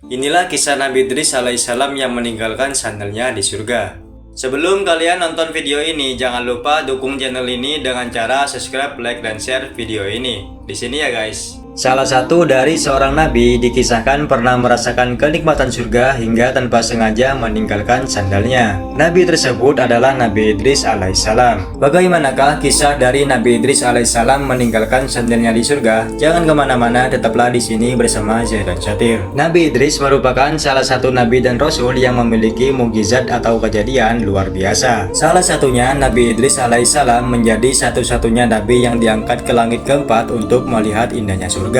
Inilah kisah Nabi Idris alaihissalam yang meninggalkan sandalnya di surga. Sebelum kalian nonton video ini, jangan lupa dukung channel ini dengan cara subscribe, like, dan share video ini. Di sini ya guys. Salah satu dari seorang nabi dikisahkan pernah merasakan kenikmatan surga hingga tanpa sengaja meninggalkan sandalnya. Nabi tersebut adalah Nabi Idris alaihissalam. Bagaimanakah kisah dari Nabi Idris alaihissalam meninggalkan sandalnya di surga? Jangan kemana-mana, tetaplah di sini bersama Zaid dan Syatir. Nabi Idris merupakan salah satu nabi dan rasul yang memiliki mukjizat atau kejadian luar biasa. Salah satunya Nabi Idris alaihissalam menjadi satu-satunya nabi yang diangkat ke langit keempat untuk melihat indahnya surga.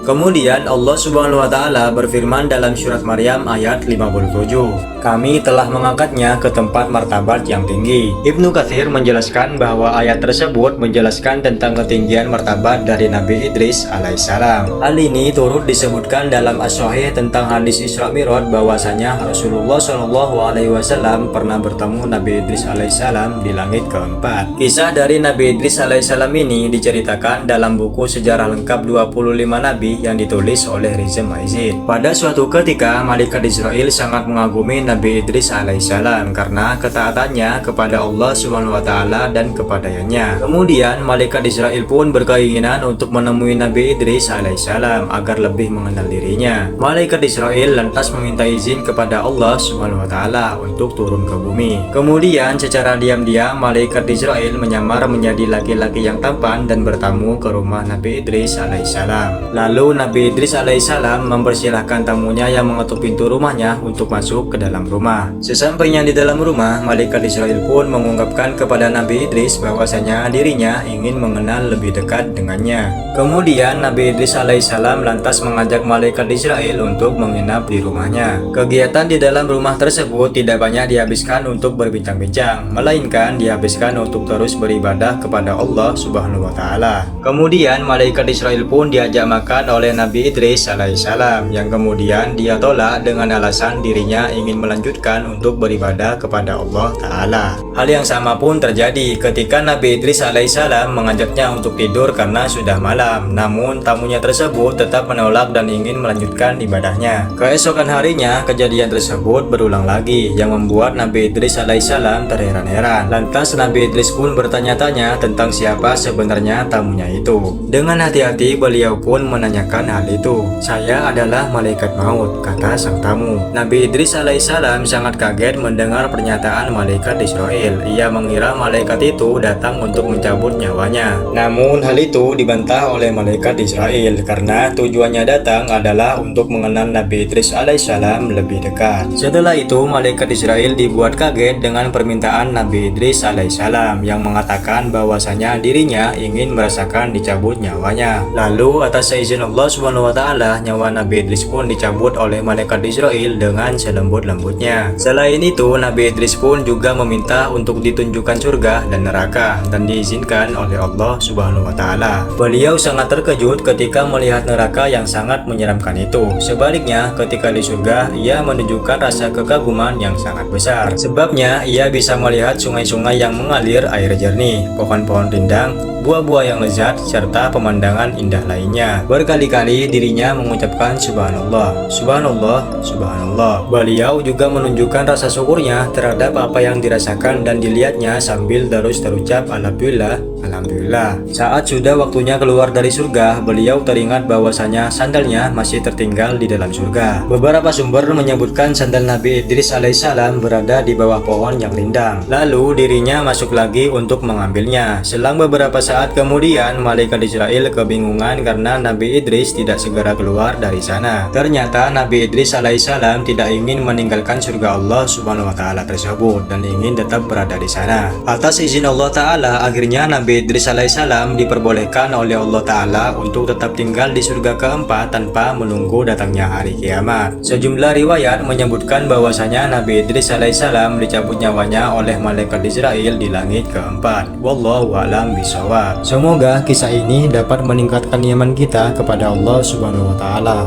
Kemudian Allah Subhanahu wa taala berfirman dalam surat Maryam ayat 57, "Kami telah mengangkatnya ke tempat martabat yang tinggi." Ibnu Katsir menjelaskan bahwa ayat tersebut menjelaskan tentang ketinggian martabat dari Nabi Idris alaihissalam. Hal ini turut disebutkan dalam As-Sahih tentang hadis Isra Mi'raj bahwasanya Rasulullah Shallallahu alaihi wasallam pernah bertemu Nabi Idris alaihissalam di langit keempat. Kisah dari Nabi Idris alaihissalam ini diceritakan dalam buku Sejarah Lengkap 25 Nabi yang ditulis oleh Riza Maizid. Pada suatu ketika, malaikat Israel sangat mengagumi Nabi Idris alaihissalam karena ketaatannya kepada Allah Subhanahu wa taala dan kepadanya. Kemudian malaikat Israel pun berkeinginan untuk menemui Nabi Idris alaihissalam agar lebih mengenal dirinya. Malaikat Israel lantas meminta izin kepada Allah Subhanahu wa taala untuk turun ke bumi. Kemudian secara diam-diam malaikat Israel menyamar menjadi laki-laki yang tampan dan bertamu ke rumah Nabi Idris alaihissalam. Lalu Nabi Idris alaihissalam mempersilahkan tamunya yang mengetuk pintu rumahnya untuk masuk ke dalam rumah. Sesampainya di dalam rumah, malaikat Israel pun mengungkapkan kepada Nabi Idris bahwasanya dirinya ingin mengenal lebih dekat dengannya. Kemudian Nabi Idris alaihissalam lantas mengajak malaikat Israel untuk menginap di rumahnya. Kegiatan di dalam rumah tersebut tidak banyak dihabiskan untuk berbincang-bincang, melainkan dihabiskan untuk terus beribadah kepada Allah Subhanahu wa taala. Kemudian malaikat Israel pun diajak makan oleh Nabi Idris alaihissalam, yang kemudian dia tolak dengan alasan dirinya ingin melanjutkan untuk beribadah kepada Allah Ta'ala. Hal yang sama pun terjadi ketika Nabi Idris alaihissalam mengajaknya untuk tidur karena sudah malam, namun tamunya tersebut tetap menolak dan ingin melanjutkan ibadahnya. Keesokan harinya kejadian tersebut berulang lagi yang membuat Nabi Idris alaihissalam terheran-heran. Lantas Nabi Idris pun bertanya-tanya tentang siapa sebenarnya tamunya itu. Dengan hati-hati beliau pun menanyakan hal itu. "Saya adalah malaikat maut," kata sang tamu. Nabi Idris alaihissalam sangat kaget mendengar pernyataan malaikat Israel. Ia mengira malaikat itu datang untuk mencabut nyawanya. Namun hal itu dibantah oleh malaikat Israel karena tujuannya datang adalah untuk mengenal Nabi Idris alaihissalam lebih dekat. Setelah itu malaikat Israel dibuat kaget dengan permintaan Nabi Idris alaihissalam yang mengatakan bahwasanya dirinya ingin merasakan dicabut nyawanya. Lalu atas seizin Allah Subhanahu wa taala, nyawa Nabi Idris pun dicabut oleh malaikat Israel dengan selembut-lembutnya. Selain itu, Nabi Idris pun juga meminta untuk ditunjukkan surga dan neraka dan diizinkan oleh Allah Subhanahu wa taala. Beliau sangat terkejut ketika melihat neraka yang sangat menyeramkan itu. Sebaliknya, ketika di surga, ia menunjukkan rasa kekaguman yang sangat besar. Sebabnya, ia bisa melihat sungai-sungai yang mengalir air jernih, pohon-pohon rindang, buah-buah yang lezat, serta pemandangan indah lainnya. Berkali-kali dirinya mengucapkan subhanallah, subhanallah, subhanallah. Beliau juga menunjukkan rasa syukurnya terhadap apa yang dirasakan dan dilihatnya sambil terus terucap alhamdulillah, alhamdulillah. Saat sudah waktunya keluar dari surga, beliau teringat bahwasanya sandalnya masih tertinggal di dalam surga. Beberapa sumber menyebutkan sandal Nabi Idris alaihissalam berada di bawah pohon yang rindang. Lalu dirinya masuk lagi untuk mengambilnya. Selang beberapa saat kemudian, malaikat Israel kebingungan karena Nabi Idris tidak segera keluar dari sana. Ternyata Nabi Idris alaihissalam tidak ingin meninggalkan surga Allah Subhanahu wa taala tersebut dan ingin tetap berada di sana. Atas izin Allah taala, akhirnya Nabi Idris alaihissalam diperbolehkan oleh Allah taala untuk tetap tinggal di surga keempat tanpa menunggu datangnya hari kiamat. Sejumlah riwayat menyebutkan bahwasanya Nabi Idris alaihissalam dicabut nyawanya oleh malaikat Israel di langit keempat. Wallahu a'lam bishawab. Semoga kisah ini dapat meningkatkan iman kita kepada Allah Subhanahu wa taala.